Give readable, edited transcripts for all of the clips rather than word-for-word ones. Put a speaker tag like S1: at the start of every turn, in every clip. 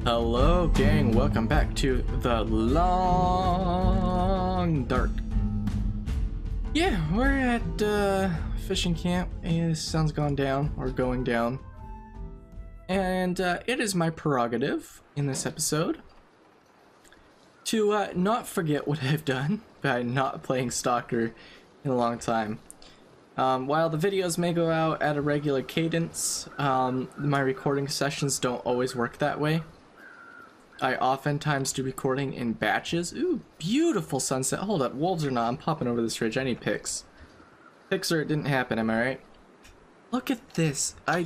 S1: Hello gang, welcome back to the long dark. Yeah, we're at fishing camp and the sun's gone down, or going down. And it is my prerogative in this episode to not forget what I've done by not playing Stalker in a long time. While the videos may go out at a regular cadence, my recording sessions don't always work that way. I oftentimes do recording in batches. Ooh, beautiful sunset. Hold up, wolves or not, I'm popping over this ridge. I need pics. Pics or it didn't happen, am I right? Look at this. Oh,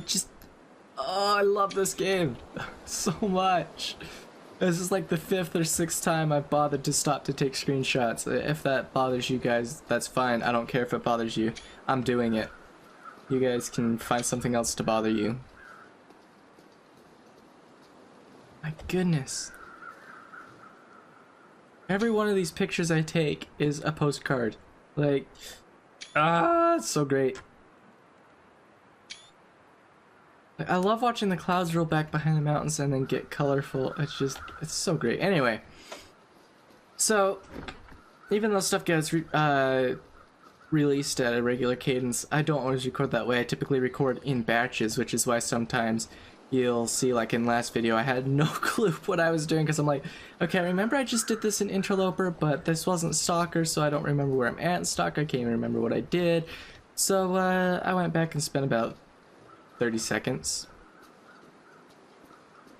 S1: I love this game so much. This is like the 5th or 6th time I've bothered to stop to take screenshots. If that bothers you guys, that's fine. I don't care if it bothers you. I'm doing it. You guys can find something else to bother you. My goodness. Every one of these pictures I take is a postcard. Like, it's so great. I love watching the clouds roll back behind the mountains and then get colorful. It's so great. Anyway, so even though stuff gets released at a regular cadence, I don't always record that way. I typically record in batches, which is why sometimes you'll see, like in last video, I had no clue what I was doing because I'm like, okay, I remember I just did this in Interloper, but this wasn't Stalker, so I don't remember where I'm at in Stalker. I can't even remember what I did. So I went back and spent about 30 seconds.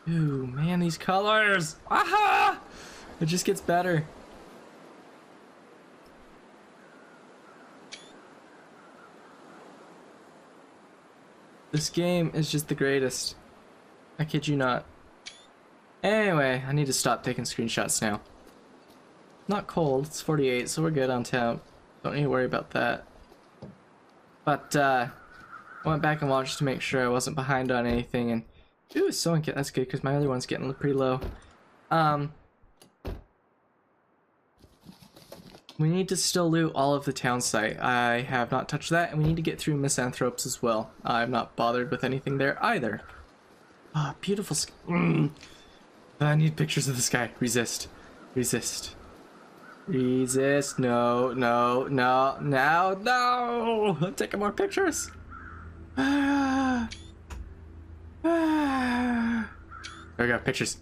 S1: Ooh, man, these colors! Aha! It just gets better. This game is just the greatest. I kid you not. Anyway, I need to stop taking screenshots now. Not cold, it's 48, so we're good on temp. Don't need to worry about that. But, I went back and watched to make sure I wasn't behind on anything, and ooh, so that's good, because my other one's getting pretty low. We need to still loot all of the townsite. I have not touched that, and we need to get through Misanthropes as well. I'm not bothered with anything there either. Ah, beautiful sky. I need pictures of the sky. Resist. Resist. Resist. No, no, no, no! I'm taking more pictures! There we go, pictures.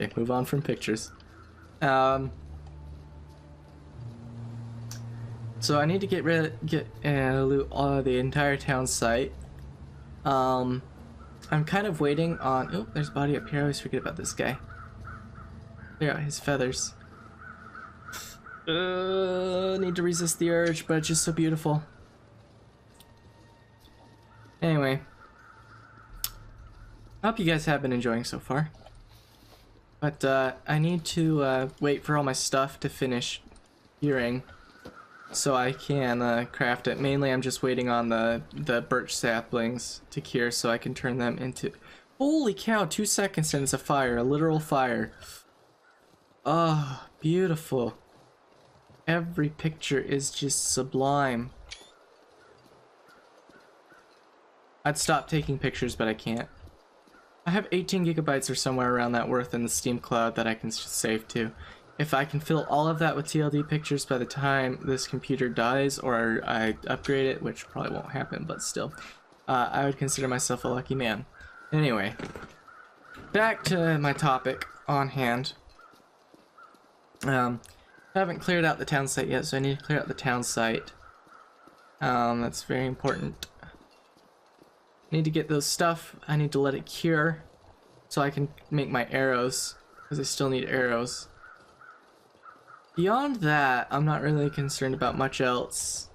S1: Okay, move on from pictures. So I need to loot all the entire town site. I'm kind of waiting on. Oh, there's a body up here. I always forget about this guy. Clear out his feathers. Need to resist the urge, but it's just so beautiful. Anyway, I hope you guys have been enjoying so far. But I need to wait for all my stuff to finish curing, so I can craft it. Mainly I'm just waiting on the birch saplings to cure so I can turn them into... Holy cow, 2 seconds and it's a fire, a literal fire. Oh, beautiful. Every picture is just sublime. I'd stop taking pictures, but I can't. I have 18 gigabytes or somewhere around that worth in the Steam cloud that I can just save to. If I can fill all of that with TLD pictures by the time this computer dies or I upgrade it, which probably won't happen, but still, I would consider myself a lucky man. Anyway, back to my topic on hand. I haven't cleared out the town site yet, so I need to clear out the town site. That's very important. I need to get those stuff. I need to let it cure so I can make my arrows, because I still need arrows. Beyond that, I'm not really concerned about much else.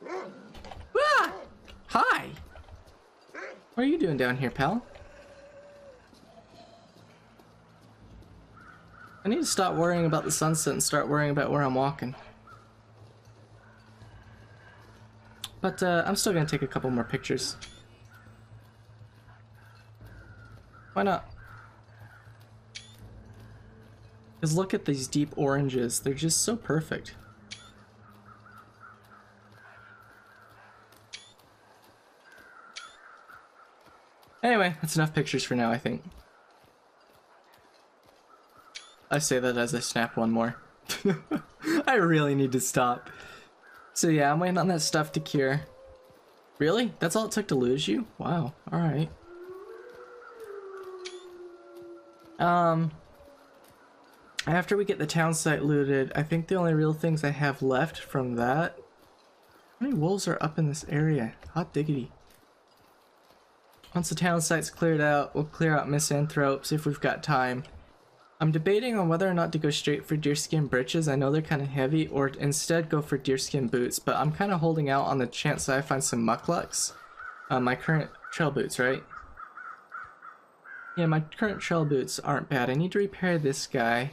S1: Ah! Hi! What are you doing down here, pal? I need to stop worrying about the sunset and start worrying about where I'm walking. But I'm still gonna take a couple more pictures. Why not? Because look at these deep oranges, they're just so perfect. Anyway, that's enough pictures for now, I think. I say that as I snap one more. I really need to stop. So yeah, I'm waiting on that stuff to cure. Really? That's all it took to lose you? Wow, alright. After we get the townsite looted, I think the only real things I have left from that... How many wolves are up in this area? Hot diggity. Once the townsite's cleared out, we'll clear out misanthropes if we've got time. I'm debating on whether or not to go straight for deerskin breeches. I know they're kind of heavy, or instead go for deerskin boots, but I'm kind of holding out on the chance that I find some mucklucks. My current trail boots, right? Yeah, my current trail boots aren't bad. I need to repair this guy.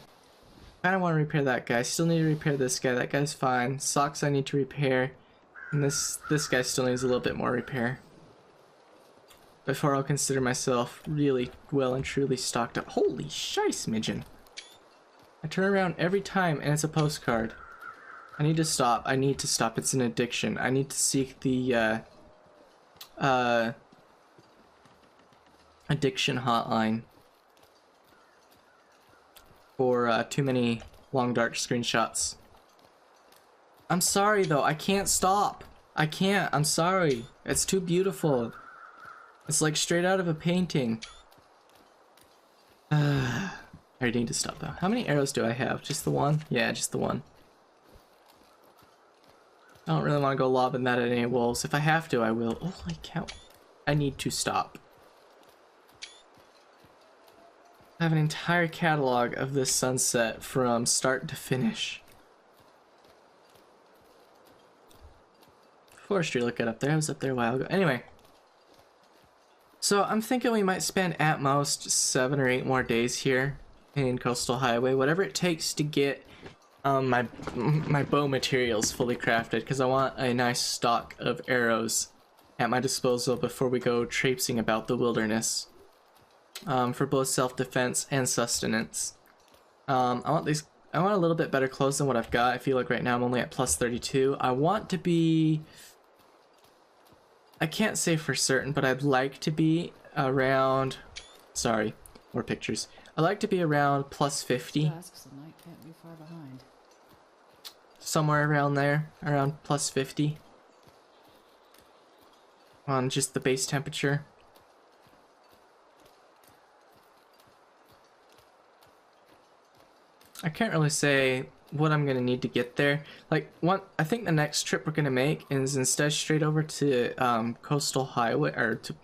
S1: I don't want to repair that guy. Still need to repair this guy. That guy's fine. Socks I need to repair. And this guy still needs a little bit more repair before I'll consider myself really well and truly stocked up. Holy shice, midgeon. I turn around every time and it's a postcard. I need to stop. I need to stop. It's an addiction. I need to seek the addiction hotline for too many long dark screenshots. I'm sorry though, I can't stop. I can't, I'm sorry. It's too beautiful. It's like straight out of a painting. I need to stop though. How many arrows do I have? Just the one? Yeah, just the one. I don't really want to go lobbing that at any wolves. If I have to, I will. Oh my cow. I need to stop. I have an entire catalog of this sunset from start to finish. Forestry, look it up there. I was up there a while ago. Anyway. So I'm thinking we might spend at most 7 or 8 more days here in Coastal Highway. Whatever it takes to get my bow materials fully crafted. Because I want a nice stock of arrows at my disposal before we go traipsing about the wilderness. For both self-defense and sustenance. I want a little bit better clothes than what I've got. I feel like right now I'm only at plus 32. I want to be... I can't say for certain, but I'd like to be around... Sorry, more pictures. I'd like to be around plus 50. Somewhere around there, around plus 50. On just the base temperature. I can't really say what I'm gonna need to get there. Like, I think the next trip we're gonna make is instead straight over to Coastal Highway, or to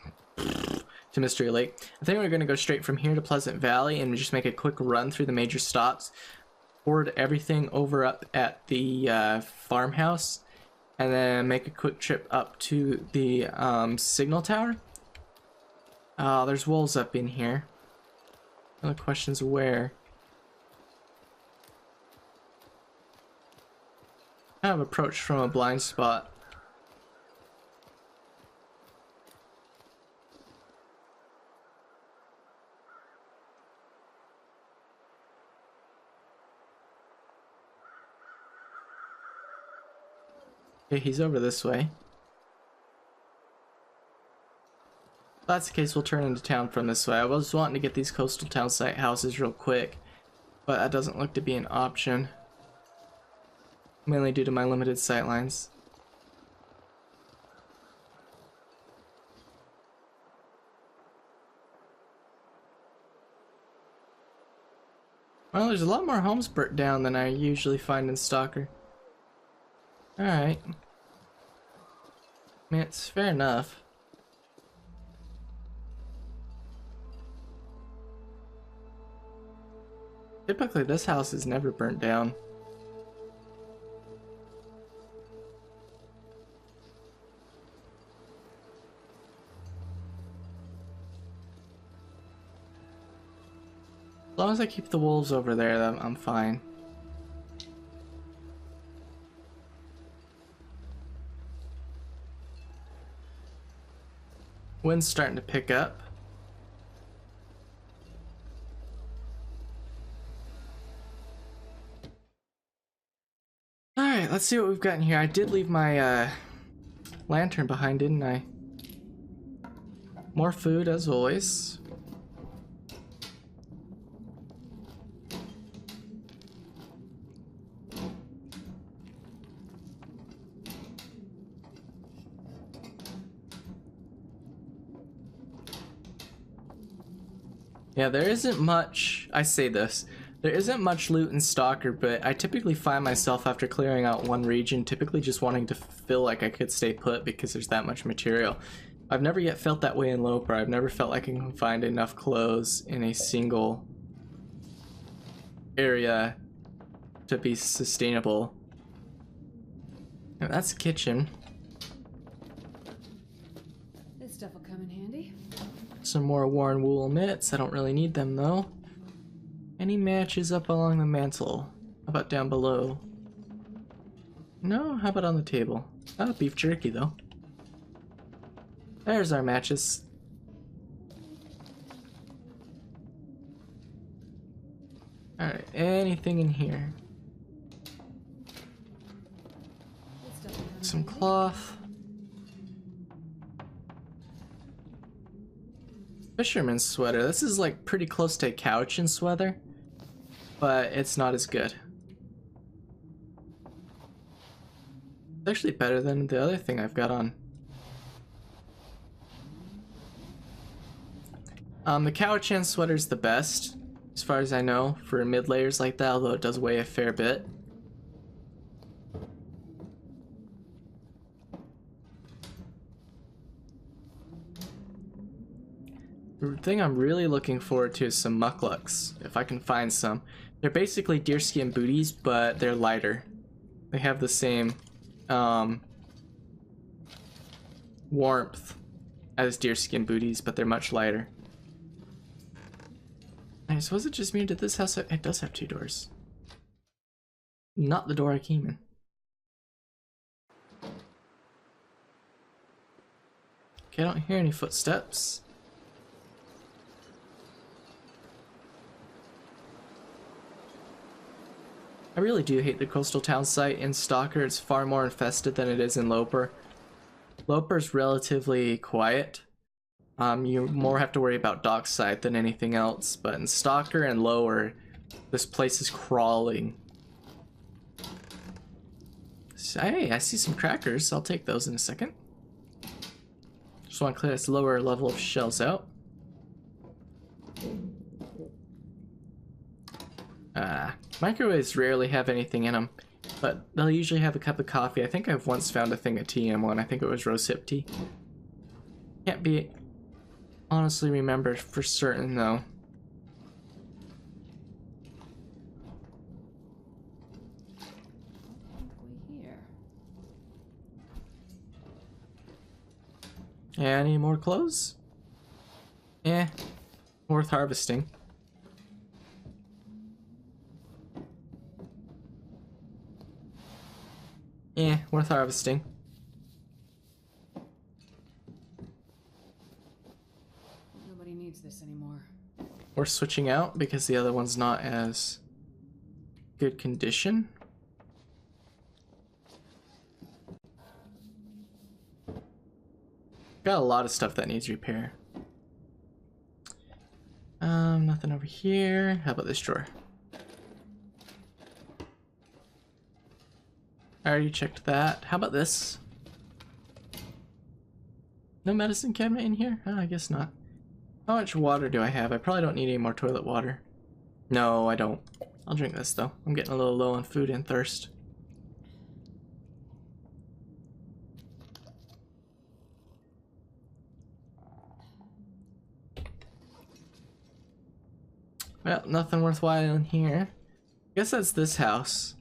S1: Mystery Lake. I think we're gonna go straight from here to Pleasant Valley and just make a quick run through the major stops, board everything over up at the farmhouse, and then make a quick trip up to the signal tower. There's wolves up in here. The question's where. Kind of approach from a blind spot. Okay, he's over this way. If that's the case, we'll turn into town from this way. I was wanting to get these coastal townsite houses real quick, but that doesn't look to be an option. Mainly due to my limited sightlines. Well, there's a lot more homes burnt down than I usually find in Stalker. Alright. I mean, it's fair enough. Typically, this house is never burnt down. As long as I keep the wolves over there, I'm fine. Wind's starting to pick up. Alright, let's see what we've got in here. I did leave my lantern behind, didn't I? more food as always. Yeah, there isn't much, I say this, there isn't much loot in Stalker, but I typically find myself after clearing out one region typically just wanting to feel like I could stay put because there's that much material. I've never yet felt that way in Loper. I've never felt like I can find enough clothes in a single area to be sustainable. Now, that's a kitchen.
S2: This stuff will come in handy.
S1: Some more worn wool mitts. I don't really need them though. Any matches up along the mantle? How about down below? No? How about on the table? Oh, beef jerky though. There's our matches. Alright, anything in here? Some cloth. Fisherman's sweater. This is like pretty close to a couch and sweater, but it's not as good. It's actually better than the other thing I've got on. The Cowichan sweater's the best, as far as I know, for mid layers like that, although it does weigh a fair bit. The thing I'm really looking forward to is some mucklucks, if I can find some. They're basically deerskin booties, but they're lighter. They have the same warmth as deerskin booties, but they're much lighter. Nice, was it just me or did this house have, it does have two doors. Not the door I came in. Okay, I don't hear any footsteps. I really do hate the coastal town site in Stalker. It's far more infested than it is in Loper. Loper's relatively quiet. You more have to worry about dockside than anything else, but in Stalker and Lower, this place is crawling. So, hey, I see some crackers. I'll take those in a second. Just want to clear this lower level of shells out. Microwaves rarely have anything in them, but they'll usually have a cup of coffee. I think I've once found a thing of tea in one. I think it was rosehip tea. Can't be honestly remember for certain though. Any more clothes? Eh, worth harvesting. Yeah, worth harvesting.
S2: Nobody needs this anymore.
S1: We're switching out because the other one's not as good condition. Got a lot of stuff that needs repair. Nothing over here. How about this drawer? I already checked that. How about this? No medicine cabinet in here? Oh, I guess not. How much water do I have? I probably don't need any more toilet water. No, I don't. I'll drink this though. I'm getting a little low on food and thirst. Well, nothing worthwhile in here. I guess that's this house.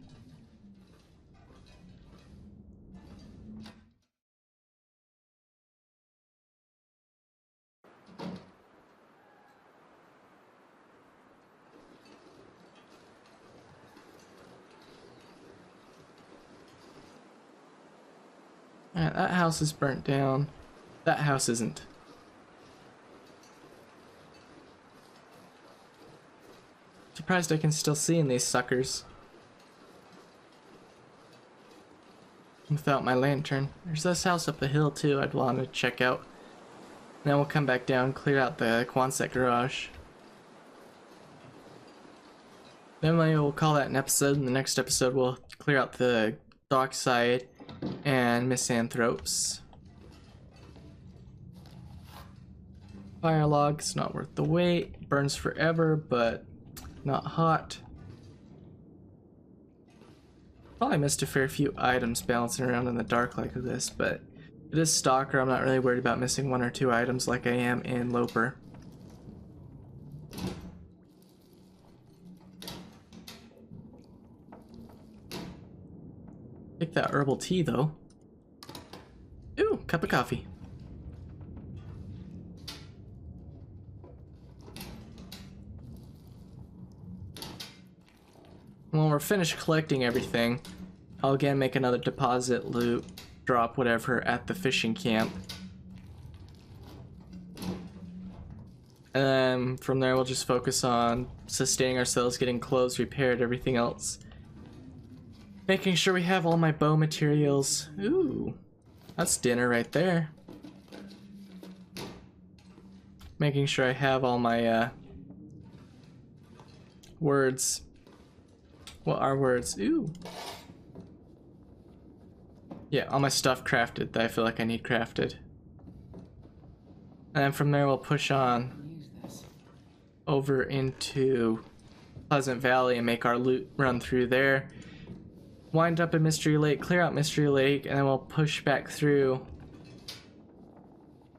S1: Alright, that house is burnt down. That house isn't. Surprised I can still see in these suckers. Without my lantern. There's this house up the hill too I'd want to check out. Then we'll come back down, clear out the QUONSET garage. Then we'll call that an episode. In the next episode, we'll clear out the dockside and misanthropes. Fire log, it's not worth the wait. Burns forever, but not hot. Probably missed a fair few items bouncing around in the dark like this, but it is Stalker. I'm not really worried about missing 1 or 2 items like I am in Loper. Take that herbal tea though. Ooh, cup of coffee. When we're finished collecting everything, I'll again make another deposit, loot, drop, whatever at the fishing camp. And then from there we'll just focus on sustaining ourselves, getting clothes repaired, everything else. Making sure we have all my bow materials. Ooh, that's dinner right there. Making sure I have all my words. What are words? Ooh. Yeah, all my stuff crafted that I feel like I need crafted. And then from there we'll push on over into Pleasant Valley and make our loot run through there. Wind up at Mystery Lake, clear out Mystery Lake, and then we'll push back through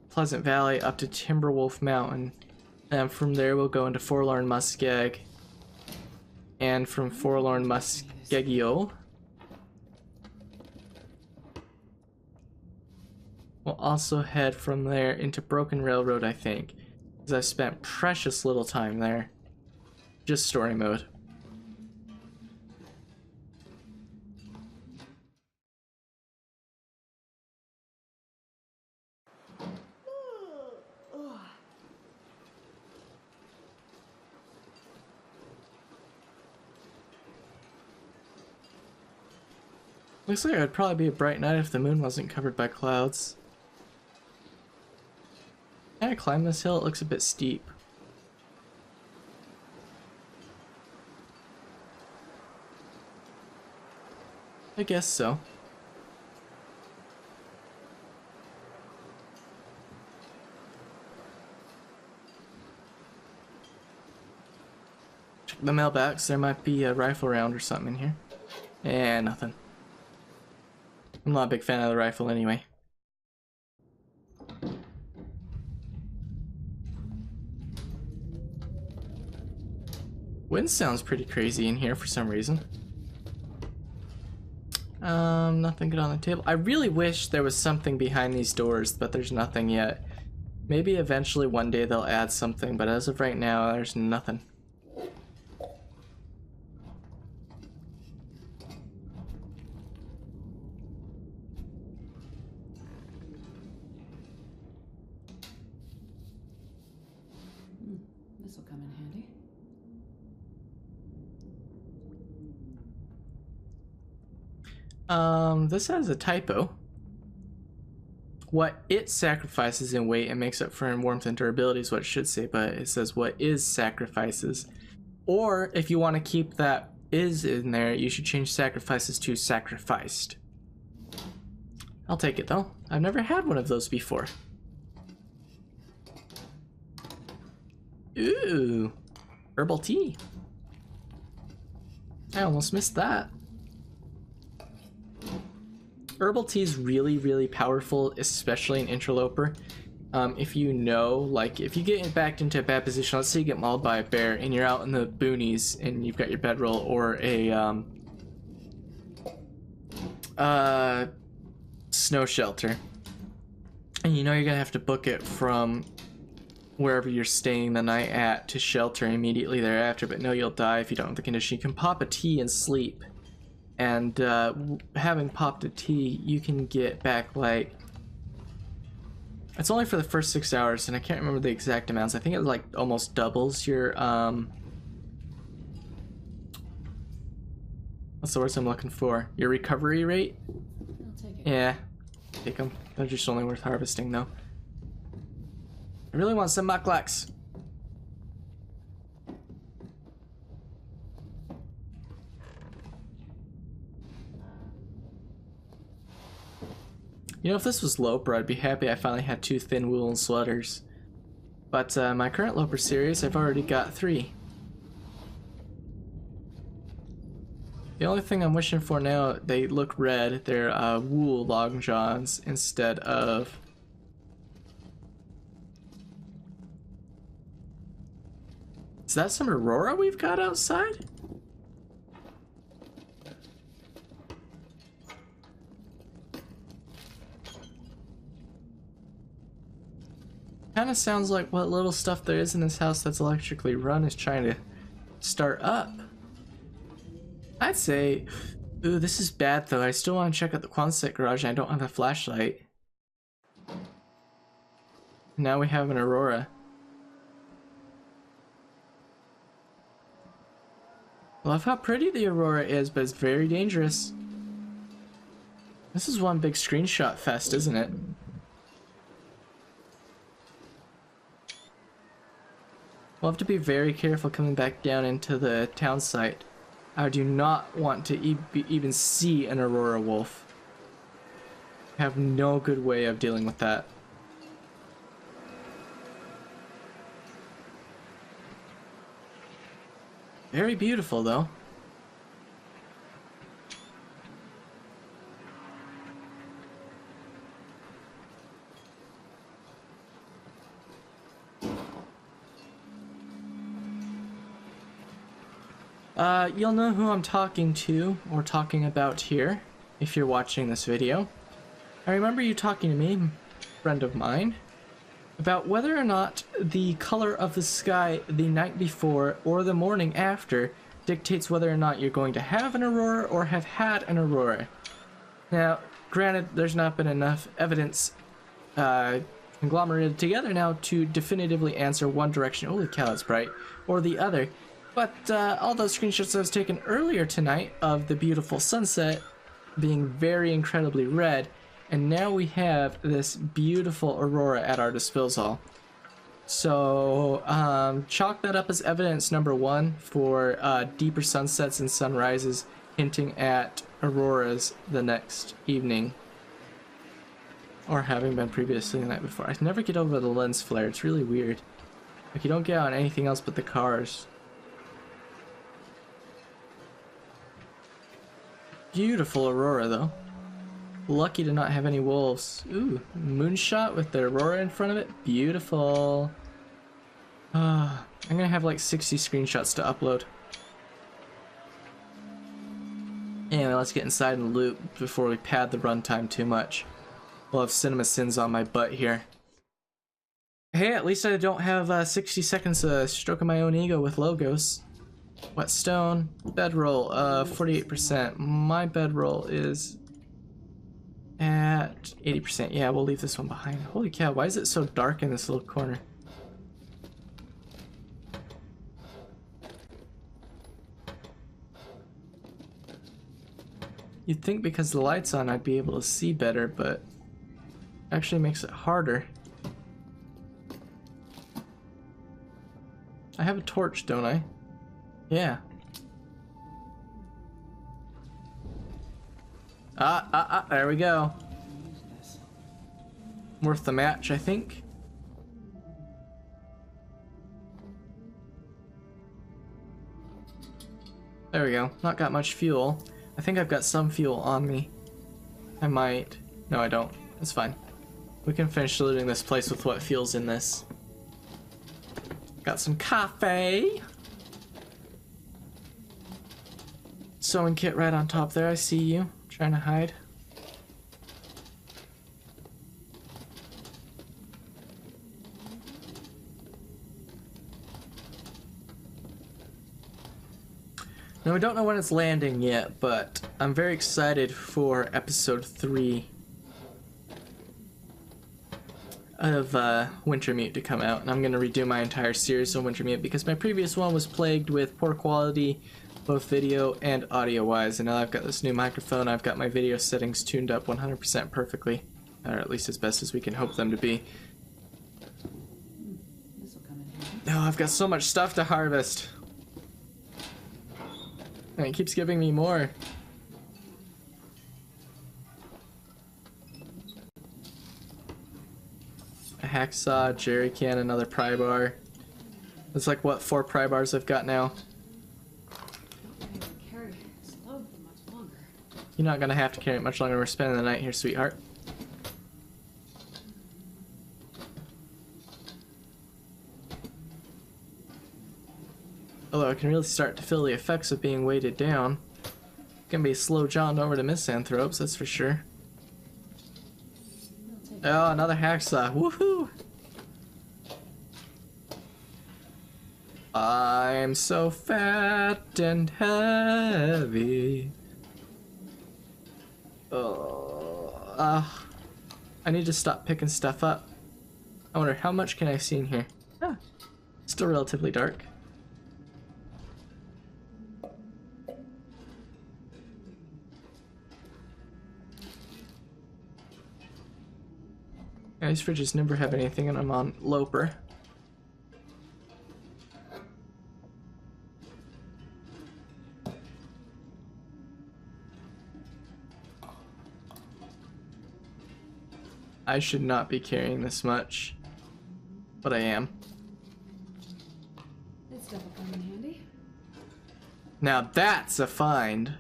S1: Pleasant Valley up to Timberwolf Mountain. And from there we'll go into Forlorn Muskeg. And from Forlorn Muskegio, we'll also head from there into Broken Railroad, I think, because I've spent precious little time there. Just story mode. Looks like it would probably be a bright night if the moon wasn't covered by clouds. Can I climb this hill? It looks a bit steep. I guess so. Check the mailbox. There might be a rifle round or something in here. And nothing. I'm not a big fan of the rifle anyway. Wind sounds pretty crazy in here for some reason. Nothing good on the table. I really wish there was something behind these doors, but there's nothing yet. Maybe eventually one day they'll add something, but as of right now, there's nothing.
S2: This'll come in handy.
S1: This has a typo. What it sacrifices in weight and makes up for in warmth and durability is what it should say, but it says what is sacrifices. Or if you want to keep that is in there, you should change sacrifices to sacrificed. I'll take it though. I've never had one of those before. Ooh, herbal tea. I almost missed that. Herbal tea is really, really powerful, especially in Interloper. If you know, like, if you get backed into a bad position, let's say you get mauled by a bear and you're out in the boonies and you've got your bedroll or a snow shelter, and you know you're gonna have to book it from wherever you're staying the night at to shelter immediately thereafter, but know you'll die if you don't have the condition. You can pop a tea and sleep. And having popped a tea, you can get back, like, it's only for the first 6 hours, and I can't remember the exact amounts. I think it like almost doubles your what's the words I'm looking for? Your recovery rate?
S2: I'll take it.
S1: Yeah, take them. They're just only worth harvesting though. I really want some mucklucks. You know, if this was Loper, I'd be happy I finally had 2 thin woolen sweaters. But my current Loper series, I've already got 3. The only thing I'm wishing for now, they look red. They're wool long johns instead of... Is that some Aurora we've got outside? Kind of sounds like what little stuff there is in this house that's electrically run is trying to start up. I'd say, ooh, this is bad though. I still want to check out the QUONSET garage and I don't have a flashlight. Now we have an Aurora. Love how pretty the Aurora is, but it's very dangerous. This is one big screenshot fest, isn't it? We'll have to be very careful coming back down into the townsite. I do not want to even see an Aurora wolf. I have no good way of dealing with that. Very beautiful though. You'll know who I'm talking to or talking about here if you're watching this video. I remember you talking to me, friend of mine, about whether or not the color of the sky the night before or the morning after dictates whether or not you're going to have an aurora or have had an aurora. Now, granted, there's not been enough evidence conglomerated together now to definitively answer one direction, holy cow, that's bright, or the other. But all those screenshots I was taken earlier tonight of the beautiful sunset being very incredibly red, and now we have this beautiful aurora at our disposal. So chalk that up as evidence number 1 for deeper sunsets and sunrises hinting at auroras the next evening, or having been previously the night before. I never get over the lens flare, it's really weird. Like, you don't get on anything else but the cars. Beautiful aurora though. Lucky to not have any wolves. Ooh, moonshot with the aurora in front of it. Beautiful. I'm gonna have like 60 screenshots to upload. Anyway, let's get inside and loot before we pad the runtime too much. We'll have cinema sins on my butt here. Hey, at least I don't have 60 seconds stroking my own ego with logos. Whetstone, bedroll, 48%. My bedroll is at 80%. Yeah, we'll leave this one behind. Holy cow, why is it so dark in this little corner? You'd think because the light's on I'd be able to see better, but it actually makes it harder. I have a torch, don't I? Yeah. There we go. Worth the match, I think. There we go. Not got much fuel. I think I've got some fuel on me. I might. No, I don't. It's fine. We can finish looting this place with what fuel's in this. Got some coffee. Sewing kit right on top there. I see you. Trying to hide. Now, we don't know when it's landing yet, but I'm very excited for episode 3 of Wintermute to come out. And I'm going to redo my entire series on Wintermute because my previous one was plagued with poor quality, both video and audio wise, and now I've got this new microphone. I've got my video settings tuned up 100% perfectly, or at least as best as we can hope them to be. Oh, I've got so much stuff to harvest. And it keeps giving me more. A hacksaw, jerry can, another pry bar. It's like, what, 4 pry bars I've got now?
S2: Carry this load for much longer.
S1: You're not gonna have to carry it much longer. We're spending the night here, sweetheart. Although I can really start to feel the effects of being weighted down. Gonna be a slow jaunt over to Misanthropes, that's for sure. Oh, another hacksaw. Woohoo! I'm so fat and heavy. Oh, I need to stop picking stuff up. I wonder how much can I see in here? Ah, still relatively dark. Yeah, these fridges never have anything, and I'm on Loper. I should not be carrying this much, but I am.
S2: This stuff will come in handy.
S1: Now that's a find.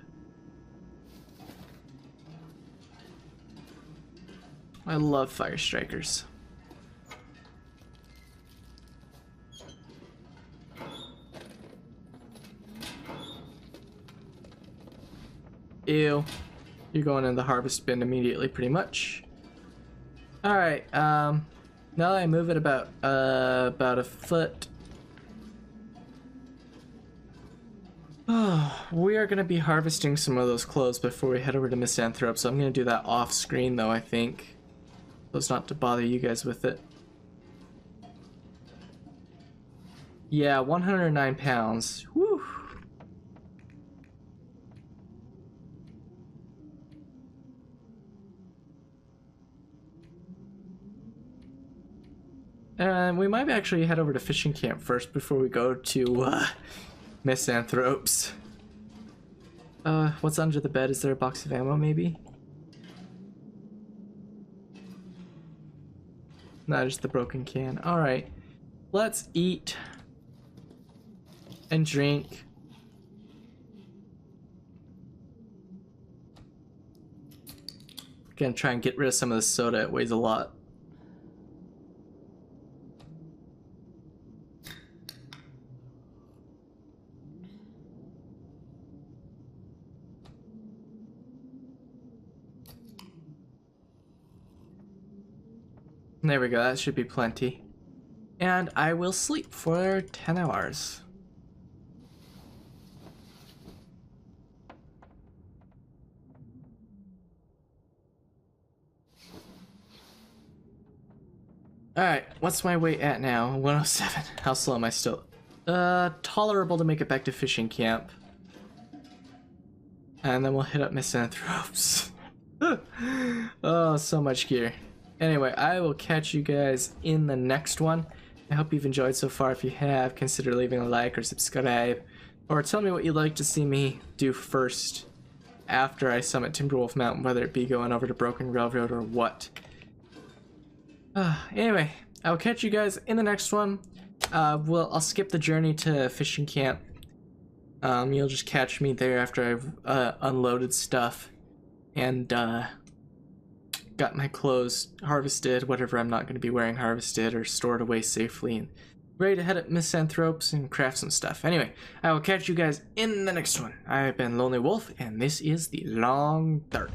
S1: I love fire strikers. Ew. You're going in the harvest bin immediately, pretty much. Alright, now that I move it about a foot. Oh, we are gonna be harvesting some of those clothes before we head over to Misanthrope, so I'm gonna do that off screen though, I think. So as not to bother you guys with it. Yeah, 109 pounds. Woo! And we might actually head over to fishing camp first before we go to Misanthropes. What's under the bed? Is there a box of ammo maybe? No, just the broken can. Alright. Let's eat and drink. Gonna try and get rid of some of the soda. It weighs a lot. There we go, that should be plenty. And I will sleep for 10 hours. Alright, what's my weight at now? 107. How slow am I still? Tolerable to make it back to fishing camp. And then we'll hit up Misanthropes. Oh, so much gear. Anyway, I will catch you guys in the next one. I hope you've enjoyed so far. If you have, consider leaving a like or subscribe. Or tell me what you'd like to see me do first after I summit Timberwolf Mountain, whether it be going over to Broken Railroad or what. Anyway, I'll catch you guys in the next one. I'll skip the journey to fishing camp. You'll just catch me there after I've unloaded stuff and got my clothes harvested, whatever I'm not going to be wearing harvested or stored away safely, and ready to head at Misanthropes and craft some stuff. Anyway, I will catch you guys in the next one. I've been Lonelywolf, and this is The Long Dark.